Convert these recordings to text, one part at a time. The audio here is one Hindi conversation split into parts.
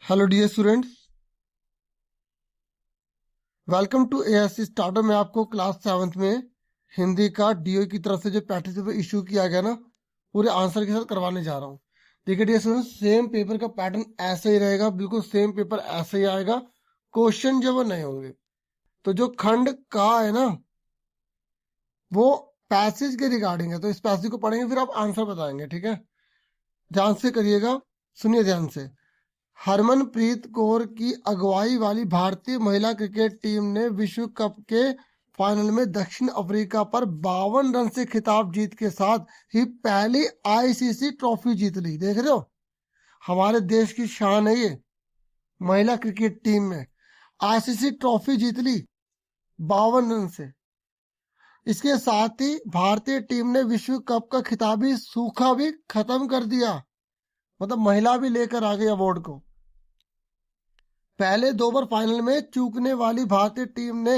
Hello dear students, welcome to ASC starter में आपको क्लास 7th में हिंदी का डीओ की तरफ से जो प्रैक्टिस पेपर इशू किया गया ना, पूरे आंसर के साथ करवाने जा रहा हूँ। देखिए डियर स्टूडेंट्स, सेम पेपर का पैटर्न ऐसे ही रहेगा, बिल्कुल सेम पेपर ऐसे ही आएगा। क्वेश्चन जो वो नए होंगे। तो जो खंड का है ना, वो पैसेज के रिगार्डिंग है, तो इस पैसेज को पढ़ेंगे फिर आप आंसर बताएंगे। ठीक है, ध्यान से करिएगा, सुनिए ध्यान से। हरमनप्रीत कौर की अगुवाई वाली भारतीय महिला क्रिकेट टीम ने विश्व कप के फाइनल में दक्षिण अफ्रीका पर 52 रन से खिताब जीत के साथ ही पहली आईसीसी ट्रॉफी जीत ली। देख रहे हो, हमारे देश की शान है ये। महिला क्रिकेट टीम में आईसीसी ट्रॉफी जीत ली 52 रन से। इसके साथ ही भारतीय टीम ने विश्व कप का खिताबी सूखा भी खत्म कर दिया, मतलब महिला भी लेकर आ गई अवार्ड को। पहले 2 बार फाइनल में चूकने वाली भारतीय टीम ने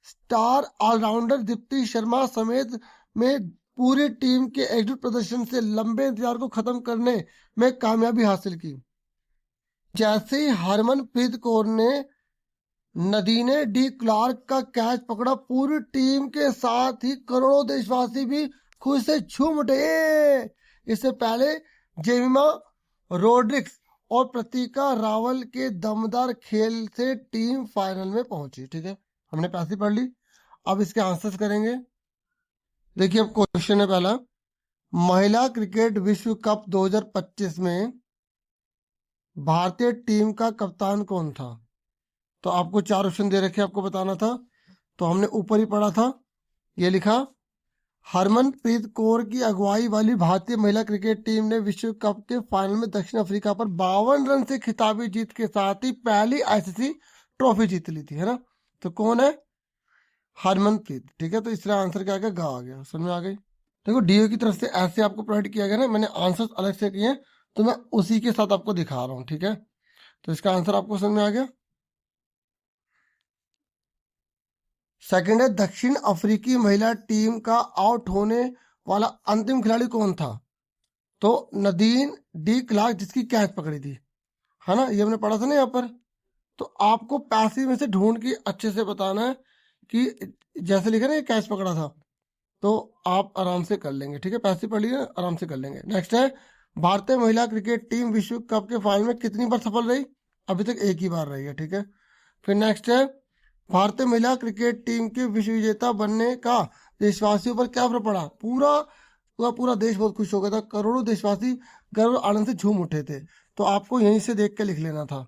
स्टार ऑलराउंडर दीप्ति शर्मा समेत में पूरी टीम के एकजुट प्रदर्शन से लंबे इंतजार को खत्म करने में कामयाबी हासिल की। जैसे ही हरमनप्रीत कौर ने नदीने डी क्लार्क का कैच पकड़ा, पूरी टीम के साथ ही करोड़ों देशवासी भी खुशी से झूम उठे। इससे पहले जेमिमा रोड्रिक्स और प्रतीका रावल के दमदार खेल से टीम फाइनल में पहुंची। ठीक है, हमने पैसे पढ़ ली, अब इसके आंसर्स करेंगे। देखिए, अब क्वेश्चन है पहला, महिला क्रिकेट विश्व कप 2025 में भारतीय टीम का कप्तान कौन था? तो आपको 4 ऑप्शन दे रखे, आपको बताना था। तो हमने ऊपर ही पढ़ा था, ये लिखा, हरमनप्रीत कौर की अगुवाई वाली भारतीय महिला क्रिकेट टीम ने विश्व कप के फाइनल में दक्षिण अफ्रीका पर 52 रन से खिताबी जीत के साथ ही पहली आईसीसी ट्रॉफी जीत ली थी, है ना। तो कौन है? हरमनप्रीत। ठीक है, तो इसलिए आंसर क्या आ गया? गा आ गया। समझ में आ गई? देखो, डीओ की तरफ से ऐसे आपको प्रोवाइड किया गया ना, मैंने आंसर अलग से किए, तो मैं उसी के साथ आपको दिखा रहा हूँ। ठीक है, तो इसका आंसर आपको समझ में आ गया। सेकंड है, दक्षिण अफ्रीकी महिला टीम का आउट होने वाला अंतिम खिलाड़ी कौन था? तो नदीन डी क्लार्क, जिसकी कैच पकड़ी थी, है ना, ये हमने पढ़ा था ना यहाँ पर। तो आपको पैसिव में से ढूंढ के अच्छे से बताना है कि जैसे लिखा ना ये कैच पकड़ा था, तो आप आराम से कर लेंगे। ठीक है, पैसिव पढ़ लीजिए, आराम से कर लेंगे। नेक्स्ट है, भारतीय महिला क्रिकेट टीम विश्व कप के फाइनल में कितनी बार सफल रही? अभी तक एक ही बार रही है। ठीक है, फिर नेक्स्ट है, भारतीय महिला क्रिकेट टीम के विश्व विजेता बनने का देशवासियों पर क्या प्रभाव पड़ा? पूरा पूरा पूरा देश बहुत खुश हो गया था, करोड़ों देशवासी गर्व और आनंद से झूम उठे थे। तो आपको यहीं से देख के लिख लेना था।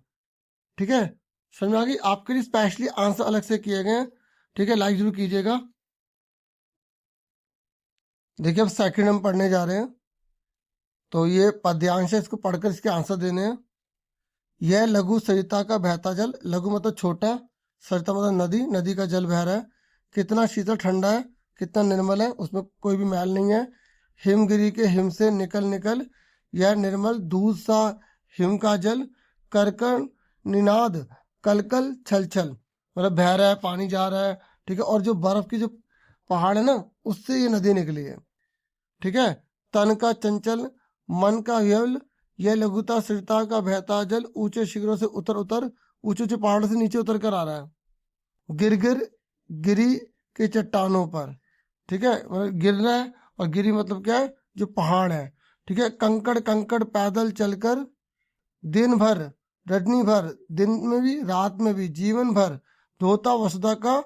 ठीक है, समझ में आ गई? आपके लिए स्पेशली आंसर अलग से किए गए हैं। ठीक है, लाइक जरूर कीजिएगा। देखिए, अब सेकंड हम पढ़ने जा रहे हैं, तो ये पद्यांश है, इसको पढ़कर इसके आंसर देने हैं। यह लघु सरिता का बहता जल, लघु मतलब छोटा, सरिता मतलब नदी, नदी का जल बह रहा है, कितना शीतल ठंडा है, कितना निर्मल है, उसमें कोई भी मैल नहीं है। हिमगिरी के हिम से निकल निकल, यह निर्मल दूध सा हिम का जल, करकन निनाद कलकल छल छल, मतलब बह रहा है, पानी जा रहा है। ठीक है, और जो बर्फ की जो पहाड़ है ना, उससे ये नदी निकली है। ठीक है, तन का चंचल मन का व्यवल, यह लघुता स्थिरता का बहता जल, ऊंचे शिखरों से उतर उतर, ऊंचे ऊंचे पहाड़ों से नीचे उतर कर आ रहा है, गिर गिर गिरी के चट्टानों पर। ठीक है, मतलब गिर रहा है, और गिरी मतलब क्या है? जो पहाड़ है। ठीक है, कंकड़ कंकड़ पैदल चलकर, दिन भर रजनी भर, दिन में भी रात में भी, जीवन भर धोता वसुधा का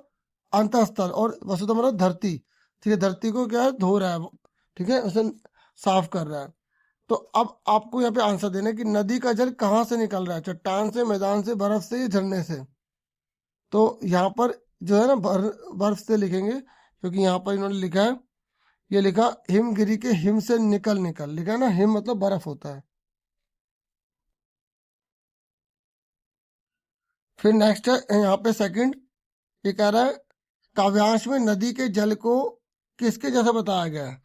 अंतस्थल, और वसुधा मतलब धरती। ठीक है, धरती को क्या है? धो रहा है। ठीक है, उसे साफ कर रहा है। तो अब आपको यहाँ पे आंसर देना है कि नदी का जल कहाँ से निकल रहा है? चट्टान से, मैदान से, बर्फ से या झरने से? तो यहाँ पर जो है ना, बर्फ से लिखेंगे, क्योंकि यहाँ पर इन्होंने लिखा है, ये लिखा हिमगिरी के हिम से निकल निकल, लिखा है ना, हिम मतलब बर्फ होता है। फिर नेक्स्ट है यहाँ पे सेकंड, ये कह रहा है, काव्यांश में नदी के जल को किसके जैसा बताया गया है?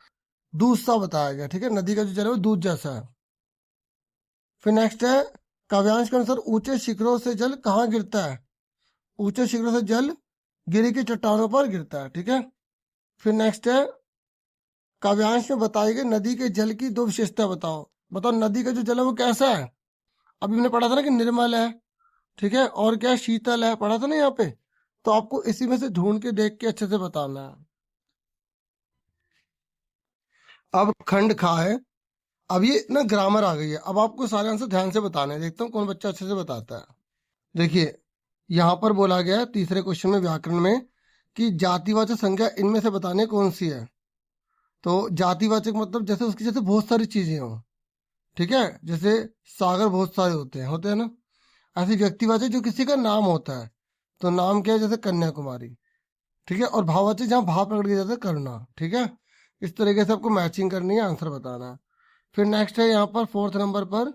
दूध सा बताया गया। ठीक है, नदी का जो जल है वो दूध जैसा है। फिर नेक्स्ट है, काव्यांश के अनुसार ऊंचे शिखरों से जल कहाँ गिरता है? ऊंचे शिखरों से जल गिरी की चट्टानों पर गिरता है। ठीक है, फिर नेक्स्ट है, काव्यांश में बताई गई नदी के जल की 2 विशेषता बताओ। बताओ, नदी का जो जल है वो कैसा है? अभी मैंने पढ़ा था ना कि निर्मल है, ठीक है, और क्या शीतल है, पढ़ा था ना यहाँ पे। तो आपको इसी में से ढूंढ के देख के अच्छे से बताना है। अब खंड खा है। अब ये ना ग्रामर आ गई है, अब आपको सारे आंसर ध्यान से बताने हैं, देखता हूँ कौन बच्चा अच्छे से बताता है। देखिए यहाँ पर बोला गया है तीसरे क्वेश्चन में व्याकरण में कि जातिवाचक संज्ञा इनमें से बताने कौन सी है। तो जातिवाचक मतलब जैसे उसकी जैसे बहुत सारी चीजें हो, ठीक है, जैसे सागर बहुत सारे होते हैं ना। ऐसे व्यक्तिवाचक जो किसी का नाम होता है, तो नाम क्या है, जैसे कन्याकुमारी, ठीक है। और भाववाचक जहाँ भाव प्रकट किया जाता है, करुणा, ठीक है। इस तरीके से आपको मैचिंग करनी है, आंसर बताना है। फिर नेक्स्ट है यहाँ पर फोर्थ नंबर पर,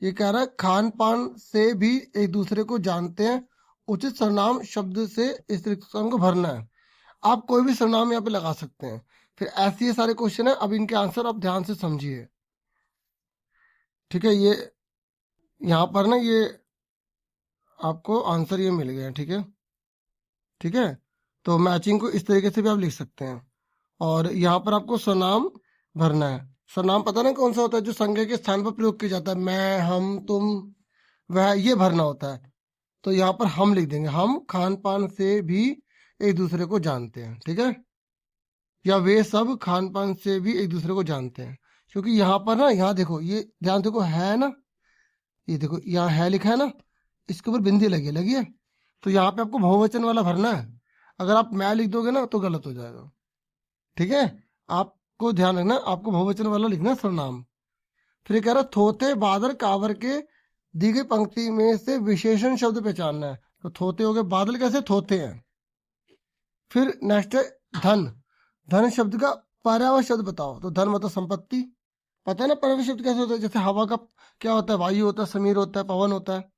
ये कह रहा है खान पान से भी एक दूसरे को जानते हैं, उचित सर्वनाम शब्द से इस रिक्त स्थान को भरना है। आप कोई भी सर्वनाम यहाँ पे लगा सकते हैं। फिर ऐसे ये सारे क्वेश्चन है, अब इनके आंसर आप ध्यान से समझिए, ठीक है। ये यहाँ पर ना ये आपको आंसर ये मिल गया, ठीक है, ठीक है। तो मैचिंग को इस तरीके से भी आप लिख सकते हैं। और यहाँ पर आपको सर्वनाम भरना है। सर्वनाम पता ना कौन सा होता है, जो संज्ञा के स्थान पर प्रयोग किया जाता है, मैं, हम, तुम, वह, ये भरना होता है। तो यहाँ पर हम लिख देंगे, हम खान पान से भी एक दूसरे को जानते हैं, ठीक है। या वे सब खान पान से भी एक दूसरे को जानते हैं, क्योंकि यहाँ पर ना, यहाँ देखो, ये ध्यान देखो, है ना, ये देखो यहाँ है लिखा है ना, इसके ऊपर बिंदी लगी है। तो यहाँ पे आपको बहुवचन वाला भरना है। अगर आप मैं लिख दोगे ना तो गलत हो जाएगा, ठीक है। आपको ध्यान रखना, आपको बहुवचन वाला लिखना है सर्वनाम। फिर ये कह रहा है थोते बादल कावर के दी गई पंक्ति में से विशेषण शब्द पहचानना है। तो थोते हो गए, बादल कैसे थोते हैं। फिर नेक्स्ट है धन। धन शब्द का पर्यायवाची शब्द बताओ। तो धन मतलब संपत्ति, पता है ना पर्यायवाची शब्द कैसे होता है, जैसे हवा का क्या होता है, वायु होता है, समीर होता है, पवन होता है,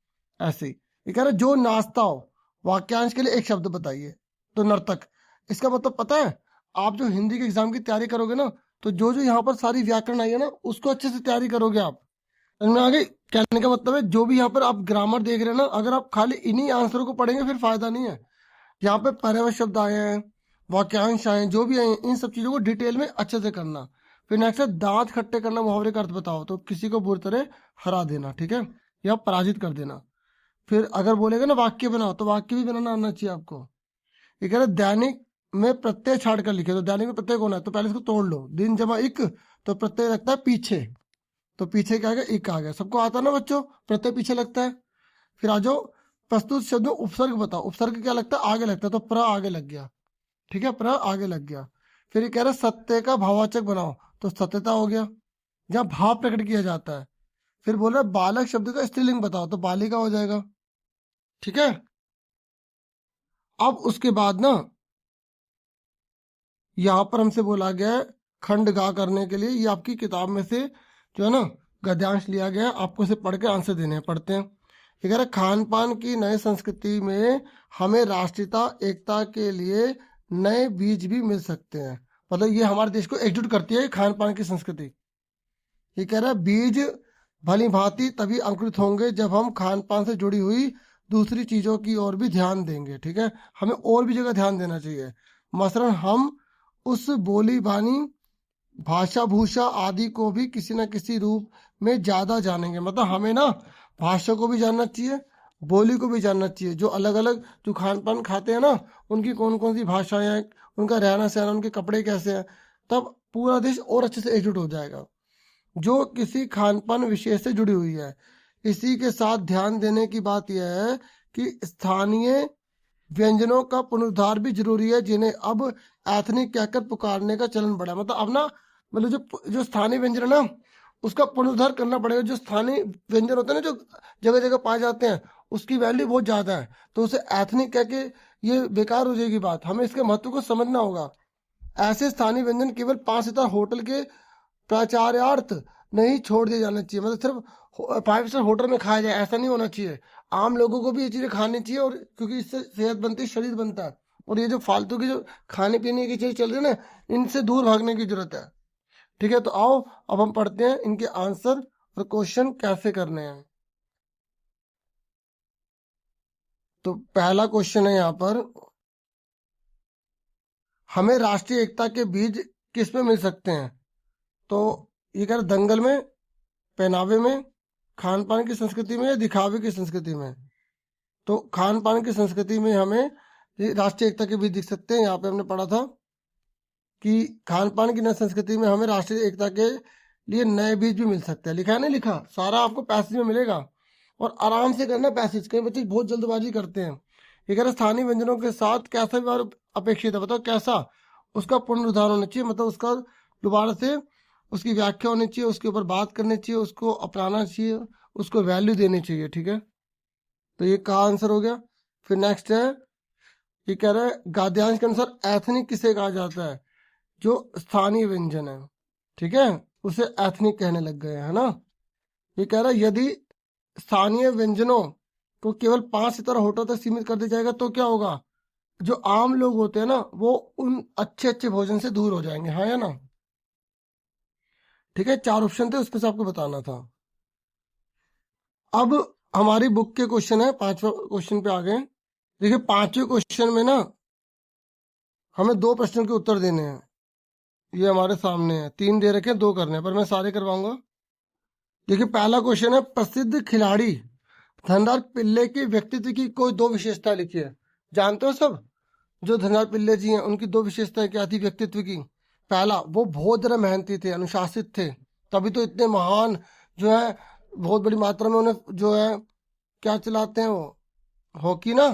ऐसे ही। ये कह रहा है जो नाचता हो, वाक्यांश के लिए एक शब्द बताइए। तो नर्तक। इसका मतलब पता है, आप जो हिंदी के एग्जाम की तैयारी करोगे ना, तो जो जो यहाँ पर सारी व्याकरण आई है ना, उसको अच्छे से तैयारी करोगे आप। समझ में आ गई। कहने का मतलब है जो भी यहाँ पर आप ग्रामर देख रहे हैं ना, अगर आप खाली इन्हीं आंसरों को पढ़ेंगे फिर फायदा नहीं है। यहाँ पे पर्यायवाची शब्द आए हैं, वाक्यांश आए हैं, जो भी आए हैं, इन सब चीजों को डिटेल में अच्छे से करना। फिर नेक्स्ट है दांत खट्टे करना, मुहावरे का अर्थ बताओ। तो किसी को बुरी तरह हरा देना, ठीक है, या पराजित कर देना। फिर अगर बोलेगा ना वाक्य बनाओ, तो वाक्य भी बनाना आना चाहिए आपको। ये कह रहे दैनिक में प्रत्यय छाड़ कर लिखे। तो दैनिक में प्रत्यय कौन है, तो पहले इसको तोड़ लो, दिन जमा इक, तो प्रत्यय लगता है पीछे। तो पीछे क्या आ गया, इक आ गया। सबको आता ना बच्चों, प्रत्यय पीछे लगता है। फिर आ जाओ प्रस्तुत शब्द में उपसर्ग बताओ। उपसर्ग क्या लगता है, आगे लगता है, तो प्र आगे लग गया, ठीक है, प्र आगे लग गया। फिर ये कह रहा है सत्य का भाववाचक बनाओ। तो सत्यता हो गया, जहाँ भाव प्रकट किया जाता है। फिर बोल रहा है बालक शब्द का स्त्रीलिंग बताओ। तो बालिका हो जाएगा, ठीक है। अब उसके बाद ना यहाँ पर हमसे बोला गया है खंड गा करने के लिए, ये आपकी किताब में से जो है ना गद्यांश लिया गया है, आपको इसे पढ़ के आंसर देने हैं। पढ़ते हैं। ये कह रहा है खान पान की नई संस्कृति में हमें राष्ट्रीयता एकता के लिए नए बीज भी मिल सकते हैं। मतलब ये हमारे देश को एकजुट करती है खान पान की संस्कृति। ये कह रहा है बीज भली भांति तभी अंकुरित होंगे जब हम खान पान से जुड़ी हुई दूसरी चीजों की ओर भी ध्यान देंगे, ठीक है। हमें और भी जगह ध्यान देना चाहिए। मसलन हम उस बोली बानी, भाषा भूषा आदि को भी किसी न किसी रूप में ज्यादा जानेंगे। मतलब हमें ना भाषा को भी जानना चाहिए, बोली को भी जानना चाहिए। जो अलग अलग जो खान पान खाते हैं ना, उनकी कौन कौन सी भाषाएं हैं, उनका रहना सहना, उनके कपड़े कैसे हैं, तब पूरा देश और अच्छे से एकजुट हो जाएगा जो किसी खान पान विशेष से जुड़ी हुई है। इसी के साथ ध्यान देने की बात यह है कि स्थानीय व्यंजनों का पुनरुद्धार भी जरूरी है, जिन्हें अब एथनिक कहकर पुकारने का चलन बढ़ा है। मतलब अब ना, मतलब जो जो स्थानीय व्यंजन है ना, उसका पुनरुद्धार करना पड़ेगा। जो स्थानीय व्यंजन होते हैं ना, जो जगह जगह पाए जाते हैं, उसकी वैल्यू बहुत ज्यादा है, तो उसे एथनिक कह के ये बेकार हो जाएगी बात। हमें इसके महत्व को समझना होगा। ऐसे स्थानीय व्यंजन केवल 5 सितारा होटल के प्राचार्यार्थ नहीं छोड़ दिए जाना चाहिए। मतलब सिर्फ 5 स्टार होटल में खाया जाए ऐसा नहीं होना चाहिए। आम लोगों को भी ये चीजें खानी चाहिए, और क्योंकि इससे सेहत बनती है, शरीर बनता है। और ये जो फालतू की जो खाने पीने की चीज चल रही है ना, इनसे दूर भागने की जरूरत है, ठीक है। तो आओ अब हम पढ़ते हैं इनके आंसर और क्वेश्चन कैसे करने हैं। तो पहला क्वेश्चन है यहाँ पर, हमें राष्ट्रीय एकता के बीज किस में मिल सकते हैं। तो ये कह रहे दंगल में, पहनावे में, खान पान की संस्कृति में या दिखावे की संस्कृति में? तो खान पान की संस्कृति में हमें ये राष्ट्रीय एकता के बीज दिख सकते हैं। यहाँ पे हमने पढ़ा था कि खान पान की नई संस्कृति में हमें राष्ट्रीय एकता के लिए नए बीज भी मिल सकते हैं। लिखा है, नहीं लिखा? सारा आपको पैसेज में मिलेगा और आराम से करना पैसेज। कई बच्चे बहुत जल्दबाजी करते हैं। ये कह रहे स्थानीय व्यंजनों के साथ कैसा व्यवहार अपेक्षित है, बताओ कैसा? उसका पुनरुद्धार होना चाहिए, मतलब उसका दोबारा से उसकी व्याख्या होनी चाहिए, उसके ऊपर बात करनी चाहिए, उसको अपनाना चाहिए, उसको वैल्यू देनी चाहिए। ठीक है, तो ये का आंसर हो गया। फिर नेक्स्ट है, ये कह रहा है गद्यांश के अनुसार एथनिक किसे कहा जाता है? जो स्थानीय व्यंजन है, ठीक है, उसे एथनिक कहने लग गए है ना। ये कह रहा है यदि स्थानीय व्यंजनों को केवल 5 सितारा होटल तक सीमित कर दिया जाएगा तो क्या होगा? जो आम लोग होते हैं ना, वो उन अच्छे अच्छे भोजन से दूर हो जाएंगे। हाँ या ना? ठीक है, 4 ऑप्शन थे, उसमें से आपको बताना था। अब हमारी बुक के क्वेश्चन है, 5वें क्वेश्चन पे आ गए। देखिए 5वें क्वेश्चन में ना हमें 2 प्रश्नों के उत्तर देने हैं। ये हमारे सामने है, 3 दे रखे, 2 करने हैं, पर मैं सारे करवाऊंगा। देखिए पहला क्वेश्चन है, प्रसिद्ध खिलाड़ी धनराज पिल्ले के व्यक्तित्व की कोई 2 विशेषता लिखिए। जानते हो सब, जो धनराज पिल्ले जी हैं उनकी 2 विशेषताएं क्या थी व्यक्तित्व की? पहला, वो बहुत ज़्यादा मेहनती थे, अनुशासित थे, तभी तो इतने महान जो है, बहुत बड़ी मात्रा में उन्हें जो है क्या चलाते हैं वो, हॉकी ना,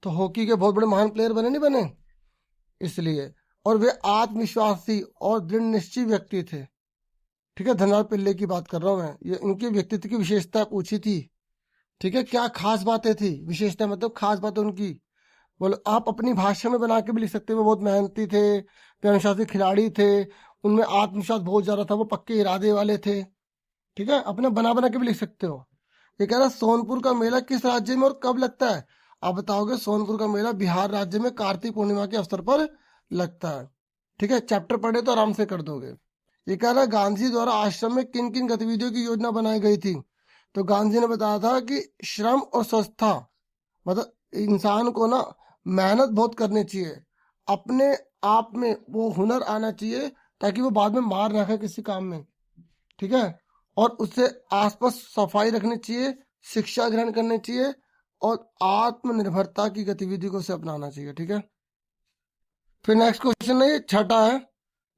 तो हॉकी के बहुत बड़े महान प्लेयर बने, नहीं बने? इसलिए। और वे आत्मविश्वासी और दृढ़ निश्चयी व्यक्ति थे। ठीक है, धनराज पिल्ले की बात कर रहा हूँ मैं, ये इनके व्यक्तित्व की विशेषता पूछी थी। ठीक है, क्या खास बातें थी? विशेषता मतलब खास बातें उनकी, बोलो आप अपनी भाषा में बना के भी लिख सकते हो। वो बहुत मेहनती थे, वे अनुशासित खिलाड़ी थे, उनमें आत्मविश्वास बहुत ज्यादा था, वो पक्के इरादे वाले थे। ठीक है, अपने बना बना के भी लिख सकते हो। ये कह रहा है सोनपुर का मेला किस राज्य में और कब लगता है? आप बताओगे। सोनपुर का मेला बिहार राज्य में कार्तिक पूर्णिमा के अवसर पर लगता है। ठीक है, चैप्टर पढ़े तो आराम से कर दोगे। ये कह रहा है गांधी द्वारा आश्रम में किन किन गतिविधियों की योजना बनाई गई थी? तो गांधी ने बताया था कि श्रम और स्वस्थता, मतलब इंसान को ना मेहनत बहुत करनी चाहिए, अपने आप में वो हुनर आना चाहिए ताकि वो बाद में मार ना खाए किसी काम में। ठीक है, और उससे आसपास सफाई रखनी चाहिए, शिक्षा ग्रहण करनी चाहिए और आत्मनिर्भरता की गतिविधि को से अपनाना चाहिए। ठीक है, फिर नेक्स्ट क्वेश्चन है, ये छठा है,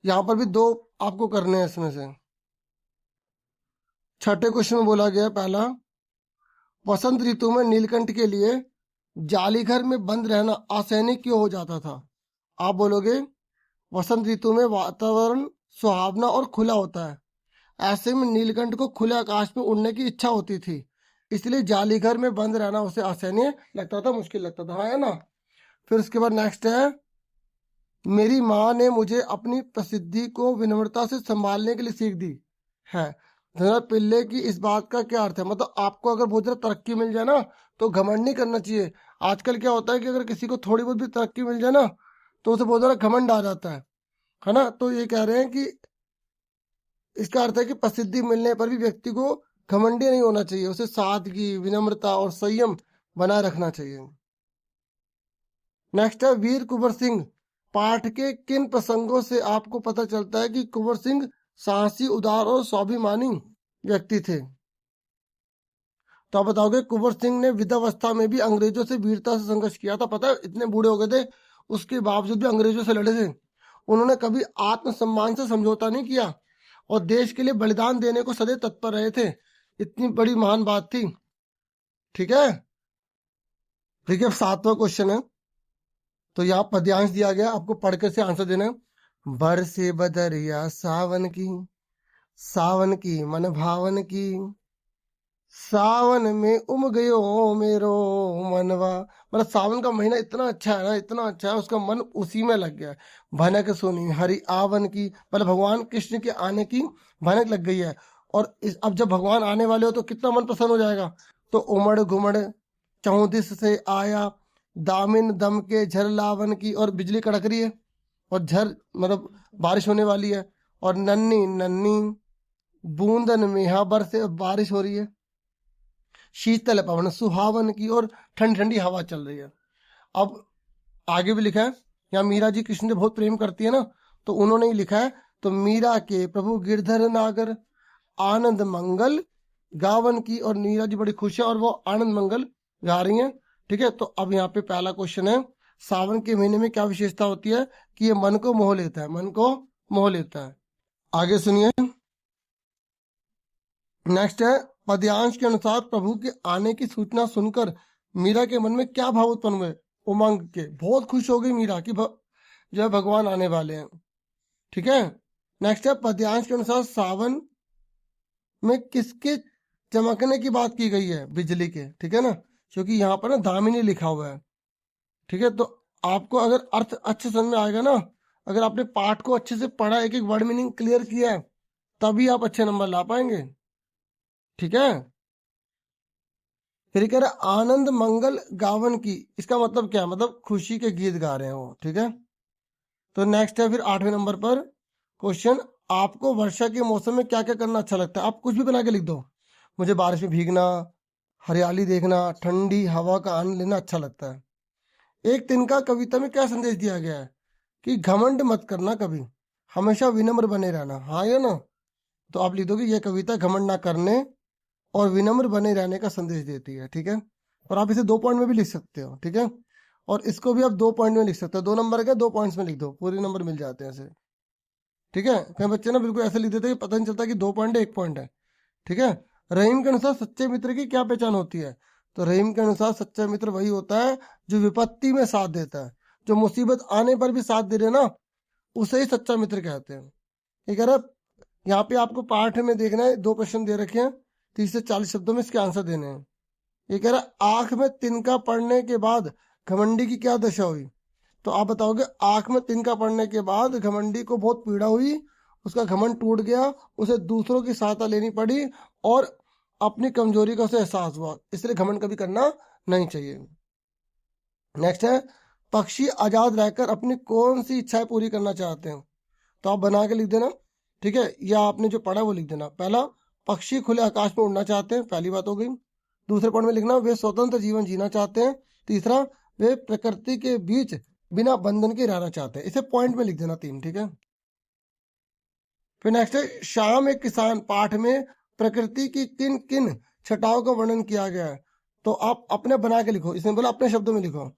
यहाँ पर भी 2 आपको करने हैं इसमें से। छठे क्वेश्चन में बोला गया पहला, वसंत ऋतु में नीलकंठ के लिए जाली घर में बंद रहना असहनीय क्यों हो जाता था? आप बोलोगे वसंत ऋतु में वातावरण सुहावना और खुला होता है, ऐसे में नीलकंठ को खुले आकाश में उड़ने की इच्छा होती थी, इसलिए जाली घर में बंद रहना उसे असहनीय लगता था, मुश्किल लगता था। हाँ है ना? फिर उसके बाद नेक्स्ट है, मेरी माँ ने मुझे अपनी प्रसिद्धि को विनम्रता से संभालने के लिए सीख दी है। धनराज पिल्ले की इस बात का क्या अर्थ है? मतलब आपको अगर बहुत ज्यादा तरक्की मिल जाए ना तो घमंड नहीं करना चाहिए। आजकल क्या होता है कि अगर किसी को थोड़ी बहुत भी तरक्की मिल जाए ना तो उसे बहुत ज्यादा घमंड आ जाता है ना? तो ये कह रहे हैं कि इसका अर्थ है कि प्रसिद्धि मिलने पर भी व्यक्ति को घमंडी नहीं होना चाहिए, उसे सादगी, विनम्रता और संयम बनाए रखना चाहिए। नेक्स्ट है, वीर कुंवर सिंह पाठ के किन प्रसंगों से आपको पता चलता है कि कुंवर सिंह साहसी, उदार और स्वाभिमानी व्यक्ति थे? तो आप बताओगे कुंवर सिंह ने वृद्धावस्था में भी अंग्रेजों से वीरता से संघर्ष किया था। पता है इतने बूढ़े हो गए थे, उसके बावजूद भी अंग्रेजों से लड़े थे। उन्होंने कभी आत्मसम्मान से समझौता नहीं किया और देश के लिए बलिदान देने को सदैव तत्पर रहे थे। इतनी बड़ी महान बात थी। ठीक है, देखिए 7वां क्वेश्चन है, तो यहाँ पद्यांश दिया गया, आपको पढ़कर से आंसर देना है। बरसे बदरिया सावन की, सावन की मन भावन की, सावन में उम गयो मेरो मनवा। मतलब सावन का महीना इतना अच्छा है ना, इतना अच्छा है, उसका मन उसी में लग गया है। भनक सुनी हरि आवन की, मतलब भगवान कृष्ण के आने की भनक लग गई है। और अब जब भगवान आने वाले हो तो कितना मन प्रसन्न हो जाएगा। तो उमड़ घुमड़ चौदिस से आया, दामिन दम के झर लावन की, और बिजली कड़क रही है और झर मतलब बारिश होने वाली है, और नन्नी नन्नी बूंदन में यहाँ बरसे बारिश हो रही है, शीतल पवन सुहावन की, और ठंडी ठंडी हवा चल रही है। अब आगे भी लिखा है, यहाँ मीरा जी कृष्ण से बहुत प्रेम करती है ना, तो उन्होंने ही लिखा है, तो मीरा के प्रभु गिरधर नागर, आनंद मंगल गावन की और मीरा जी बड़ी खुश है और वो आनंद मंगल गा रही हैं। ठीक है, तो अब यहाँ पे पहला क्वेश्चन है, सावन के महीने में क्या विशेषता होती है कि ये मन को मोह लेता है, मन को मोह लेता है। आगे सुनिए। नेक्स्ट है, पद्यांश के अनुसार प्रभु के आने की सूचना सुनकर मीरा के मन में क्या भाव उत्पन्न हुए? उमंग के, बहुत खुश हो गई मीरा कि जो है भगवान आने वाले हैं। ठीक है, नेक्स्ट है, पद्यांश के अनुसार सावन में किसके चमकने की बात की गई है? बिजली के। ठीक है ना, क्योंकि यहाँ पर ना दामिनी लिखा हुआ है। ठीक है, तो आपको अगर अर्थ अच्छे समझ में आएगा ना, अगर आपने पाठ को अच्छे से पढ़ा, एक एक वर्ड मीनिंग क्लियर किया है, तभी आप अच्छे नंबर ला पाएंगे। ठीक है, फिर कह रहे आनंद मंगल गावन की, इसका मतलब क्या है? मतलब खुशी के गीत गा रहे हैं वो। ठीक है, तो नेक्स्ट है फिर 8वें नंबर पर क्वेश्चन, आपको वर्षा के मौसम में क्या क्या करना अच्छा लगता है? आप कुछ भी बना के लिख दो। मुझे बारिश में भीगना, हरियाली देखना, ठंडी हवा का आनंद लेना अच्छा लगता है। एक तिनका कविता में क्या संदेश दिया गया है? कि घमंड मत करना कभी, हमेशा विनम्र बने रहना। हाँ या ना? तो आप लिख दोगे, यह कविता घमंड ना करने और विनम्र बने रहने का संदेश देती है। ठीक है, और आप इसे 2 पॉइंट में भी लिख सकते हो। ठीक है, और इसको भी आप 2 पॉइंट में लिख सकते हो। 2 नंबर के 2 पॉइंट्स में लिख दो, पूरे नंबर मिल जाते हैं ऐसे। ठीक है, कई बच्चे ना बिल्कुल ऐसे लिख देते हैं कि पता नहीं चलता कि 2 पॉइंट है 1 पॉइंट है। ठीक है, रहीम के अनुसार सच्चे मित्र की क्या पहचान होती है? तो रहीम के अनुसार सच्चा मित्र वही होता है जो विपत्ति में साथ देता है, जो मुसीबत आने पर भी साथ दे रहे ना, उसे ही सच्चा मित्र कहते हैं। ये कह रहा है, यहाँ पे आपको पाठ में देखना है, 2 प्रश्न दे रखे हैं, 30 से 40 शब्दों में इसके आंसर देने हैं। ये कह रहा है, आंख में तिनका पड़ने के बाद घमंडी की क्या दशा हुई? तो आप बताओगे, आंख में तिनका पड़ने के बाद घमंडी को बहुत पीड़ा हुई, उसका घमंड टूट गया, उसे दूसरों की सहायता लेनी पड़ी और अपनी कमजोरी का उसे एहसास हुआ, इसलिए घमंड कभी करना नहीं चाहिए। नेक्स्ट है, पक्षी आजाद रहकर अपनी कौन सी इच्छाएं पूरी करना चाहते हैं? तो आप बना के लिख देना। ठीक है, या आपने जो पढ़ा वो लिख देना। पहला, पक्षी खुले आकाश में उड़ना चाहते हैं, पहली बात हो गई। दूसरे पॉइंट में लिखना, वे स्वतंत्र जीवन जीना चाहते हैं। तीसरा, वे प्रकृति के बीच बिना बंधन के रहना चाहते हैं। इसे पॉइंट में लिख देना 3। ठीक है, फिर नेक्स्ट है, शाम एक किसान पाठ में प्रकृति की किन किन छटाओं का वर्णन किया गया है? तो आप अपने बना के लिखो, इसमें बोला अपने शब्दों में लिखो।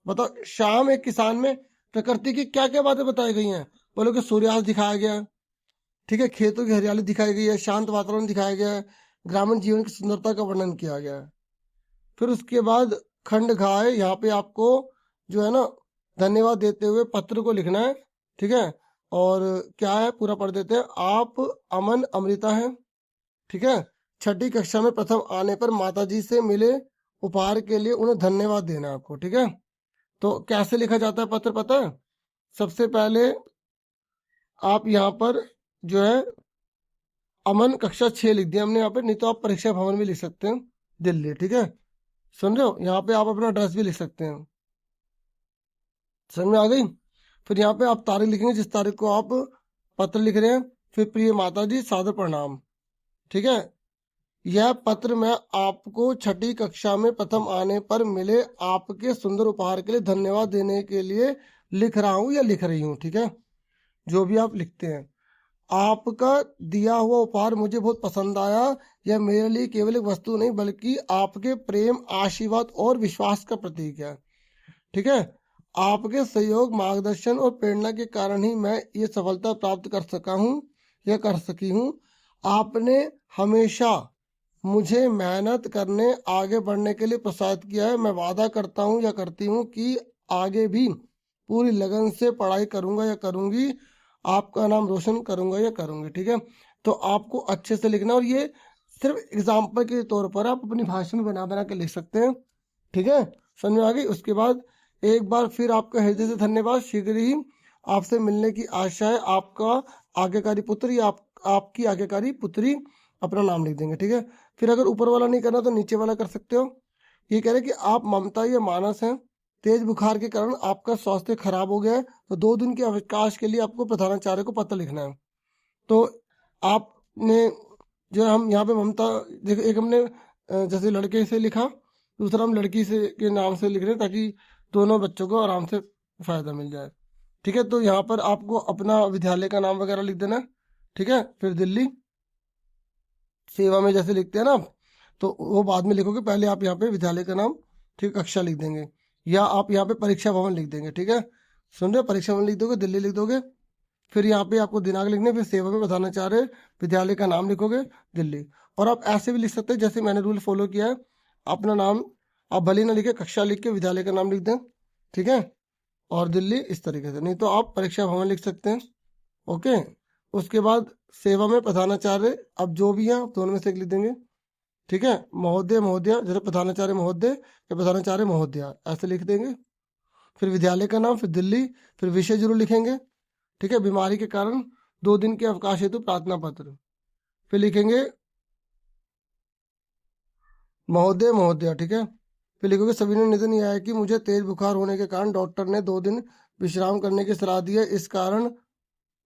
बताओ, शाम एक किसान में प्रकृति की क्या क्या बातें बताई गई हैं? बोलो कि सूर्यास्त दिखाया गया है। ठीक है, खेतों की हरियाली दिखाई गई है, शांत वातावरण दिखाया गया है, ग्रामीण जीवन की सुंदरता का वर्णन किया गया है। फिर उसके बाद खंड घाय, यहाँ पे आपको जो है ना धन्यवाद देते हुए पत्र को लिखना है। ठीक है, और क्या है पूरा पढ़ देते हैं। आप अमन अमृता हैं। ठीक है, 6ठी कक्षा में प्रथम आने पर माताजी से मिले उपहार के लिए उन्हें धन्यवाद देना है आपको। ठीक है, तो कैसे लिखा जाता है पत्र पता है? सबसे पहले आप यहाँ पर जो है अमन कक्षा 6 लिख दिया हमने यहाँ पे, नहीं तो आप परीक्षा भवन भी लिख सकते हैं, दिल्ली। ठीक है, सुन रहे हो? यहाँ पे आप अपना एड्रेस भी लिख सकते हैं। समझ में आ गई? फिर यहाँ पे आप तारीख लिखेंगे जिस तारीख को आप पत्र लिख रहे हैं। फिर प्रिय माता जी, सादर प्रणाम। ठीक है, यह पत्र मैं आपको 6ठी कक्षा में प्रथम आने पर मिले आपके सुंदर उपहार के लिए धन्यवाद देने के लिए लिख रहा हूँ या लिख रही हूँ। ठीक है, जो भी आप लिखते हैं, आपका दिया हुआ उपहार मुझे बहुत पसंद आया। यह मेरे लिए केवल एक वस्तु नहीं बल्कि आपके प्रेम, आशीर्वाद और विश्वास का प्रतीक है। ठीक है, आपके सहयोग, मार्गदर्शन और प्रेरणा के कारण ही मैं ये सफलता प्राप्त कर सका हूँ या कर सकी हूँ। आपने हमेशा मुझे मेहनत करने, आगे बढ़ने के लिए प्रोत्साहित किया है। मैं वादा करता हूँ या करती हूँ कि आगे भी पूरी लगन से पढ़ाई करूंगा या करूंगी, आपका नाम रोशन करूंगा या करूंगी। ठीक है, तो आपको अच्छे से लिखना, और ये सिर्फ एग्जाम्पल के तौर पर आप अपनी भाषा में बना बना के लिख सकते हैं। ठीक है, समझ में आ गई? उसके बाद एक बार फिर आपका हृदय से धन्यवाद। शीघ्र ही आपसे मिलने की आशा है। आपका आज्ञाकारी पुत्र या आपकी आज्ञाकारी पुत्री, अपना नाम लिख देंगे। ठीक है, फिर अगर ऊपर वाला नहीं करना तो नीचे वाला कर सकते हो। ये कह रहे कि आप ममता या मानस हैं, तेज बुखार के कारण आपका स्वास्थ्य खराब हो गया है, तो 2 दिन के अवकाश के लिए आपको प्रधानाचार्य को पत्र लिखना है। तो आपने जो हम यहाँ पे ममता, देखो एक हमने जैसे लड़के से लिखा, दूसरा हम लड़की से के नाम से लिख रहे हैं ताकि दोनों बच्चों को आराम से फायदा मिल जाए। ठीक है, तो यहाँ पर आपको अपना विद्यालय का नाम वगैरह लिख देना है। ठीक है, फिर दिल्ली, सेवा में जैसे लिखते हैं ना, तो वो बाद में लिखोगे। पहले आप यहाँ पे विद्यालय का नाम, ठीक, कक्षा लिख देंगे, या आप यहाँ पे परीक्षा भवन लिख देंगे। ठीक है, सुन रहे हो, परीक्षा भवन लिख दोगे, दिल्ली लिख दोगे। फिर यहाँ पे आपको दिनांक लिखने, फिर सेवा में प्रधानाचार्य विद्यालय का नाम लिखोगे, दिल्ली। और आप ऐसे भी लिख सकते हैं जैसे मैंने रूल फॉलो किया है, अपना नाम आप भले ना लिखे, कक्षा लिख के विद्यालय का नाम लिख दें, ठीक है, और दिल्ली इस तरीके से। नहीं तो आप परीक्षा भवन लिख सकते हैं। ओके, उसके बाद सेवा में प्रधानाचार्य, अब जो भी है दोनों में से एक लिख देंगे। ठीक है, महोदय महोदया, जैसे प्रधानाचार्य महोदय या प्रधानाचार्य महोदया ऐसे लिख देंगे। फिर विद्यालय का नाम, फिर दिल्ली, फिर विषय जरूर लिखेंगे। ठीक है, बीमारी के कारण 2 दिन के अवकाश हेतु प्रार्थना पत्र, फिर लिखेंगे महोदय महोदया। ठीक है, फिर लिखोगे सभी ने निधन यह है कि मुझे तेज बुखार होने के कारण डॉक्टर ने 2 दिन विश्राम करने की सलाह दी है, इस कारण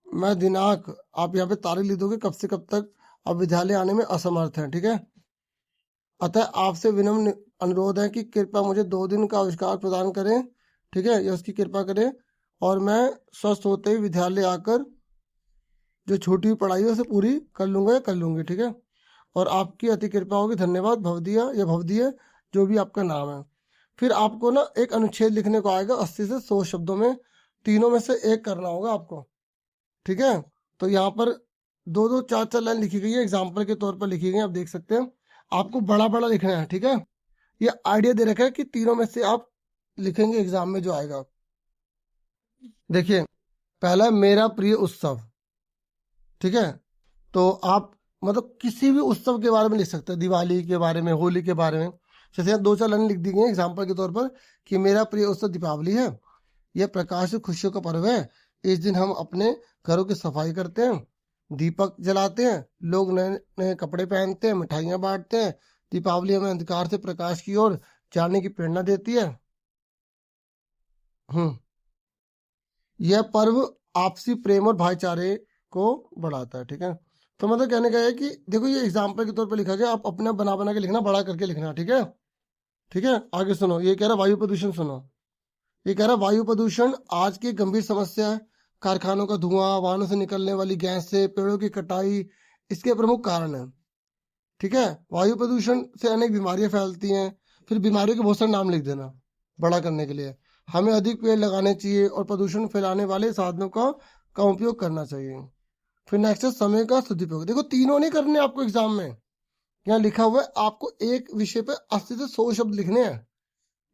मैं दिनांक, आप यहाँ पे तारीख लिख दोगे, कब से कब तक आप विद्यालय आने में असमर्थ हैं। ठीक है, अतः आपसे विनम्र अनुरोध है कि कृपया मुझे 2 दिन का अविष्कार प्रदान करें। ठीक है, या उसकी कृपा करें, और मैं स्वस्थ होते ही विद्यालय आकर जो छूटी हुई पढ़ाई है उसे पूरी कर लूंगा या कर लूंगी। ठीक है, और आपकी अति कृपा होगी, धन्यवाद, भवदिया या भवदीय, जो भी आपका नाम है। फिर आपको ना एक अनुच्छेद लिखने को आएगा 80 से 100 शब्दों में, तीनों में से एक करना होगा आपको। ठीक है, तो यहाँ पर 2-2, 4-4 लाइन लिखी गई है, एग्जाम्पल के तौर पर लिखी गई है, आप देख सकते हैं। आपको बड़ा बड़ा लिखना है। ठीक है, ये आइडिया दे रखा है कि तीनों में से आप लिखेंगे एग्जाम में जो आएगा। देखिए, पहला है मेरा प्रिय उत्सव। ठीक है, तो आप मतलब किसी भी उत्सव के बारे में लिख सकते हैं, दिवाली के बारे में, होली के बारे में। जैसे यहाँ 2-4 लाइन लिख दी गई एग्जाम्पल के तौर पर कि मेरा प्रिय उत्सव दीपावली है, यह प्रकाश और खुशियों का पर्व है। इस दिन हम अपने घरों की सफाई करते हैं, दीपक जलाते हैं, लोग नए नए कपड़े पहनते हैं, मिठाइयाँ बांटते हैं। दीपावली हमें अंधकार से प्रकाश की ओर जाने की प्रेरणा देती है। यह पर्व आपसी प्रेम और भाईचारे को बढ़ाता है। ठीक है, तो मतलब कहने का है कि देखो, ये एग्जाम्पल के तौर पर लिखा गया, आप अपना बना बना के लिखना, बड़ा करके लिखना। ठीक है, ठीक है, आगे सुनो, ये कह रहा वायु प्रदूषण। सुनो, ये कह रहा वायु प्रदूषण आज की गंभीर समस्या है। कारखानों का धुआं, वाहनों से निकलने वाली गैस से, पेड़ों की कटाई इसके प्रमुख कारण है। ठीक है, वायु प्रदूषण से अनेक बीमारियां फैलती हैं। फिर बीमारियों के बहुत सारे नाम लिख देना बड़ा करने के लिए। हमें अधिक पेड़ लगाने चाहिए और प्रदूषण फैलाने वाले साधनों का कम उपयोग करना चाहिए। फिर नेक्स्ट है समय का सदुपयोग। देखो, तीनों नहीं करने आपको एग्जाम में, यहाँ लिखा हुआ है आपको एक विषय पे 80 से 100 शब्द लिखने हैं।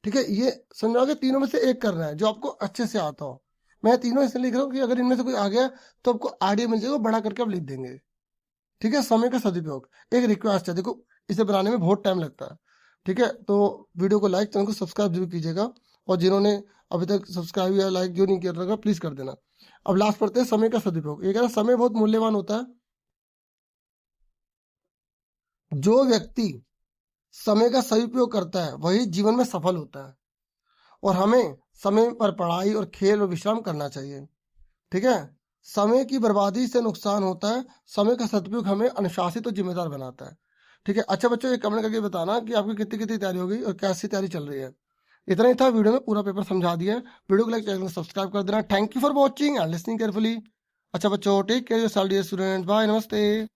ठीक है, ये समझो कि तीनों में से एक करना है जो आपको अच्छे से आता हो। मैं तीनों इसलिए लिख रहा हूँ कि अगर इनमें से कोई आ गया तो आपको आइडिया मिल जाएगा, बड़ा करके आप लिख देंगे। ठीक है, समय का सदुपयोग। एक रिक्वेस्ट है, देखो इसे बनाने में बहुत टाइम लगता है। ठीक है, तो वीडियो को लाइक, चैनल को सब्सक्राइब जरूर कीजिएगा, और जिन्होंने अभी तक सब्सक्राइब या लाइक जो नहीं किया रहेगा प्लीज कर देना। अब लास्ट पढ़ते हैं समय का सदुपयोग। ये कह रहा है समय बहुत मूल्यवान होता है। जो व्यक्ति समय का सही उपयोग करता है वही जीवन में सफल होता है, और हमें समय पर पढ़ाई और खेल और विश्राम करना चाहिए। ठीक है, समय की बर्बादी से नुकसान होता है, समय का सदुपयोग हमें अनुशासित और जिम्मेदार बनाता है। ठीक है, अच्छा बच्चों, एक कमेंट करके बताना कि आपकी कितनी कितनी तैयारी हो गई और कैसी तैयारी चल रही है। इतना ही था, वीडियो में पूरा पेपर समझा दिया है। वीडियो को लाइक, चैनल को सब्सक्राइब कर देना। Thank you for watching and listening carefully. अच्छा बच्चों, take care yourself dear student, bye, नमस्ते।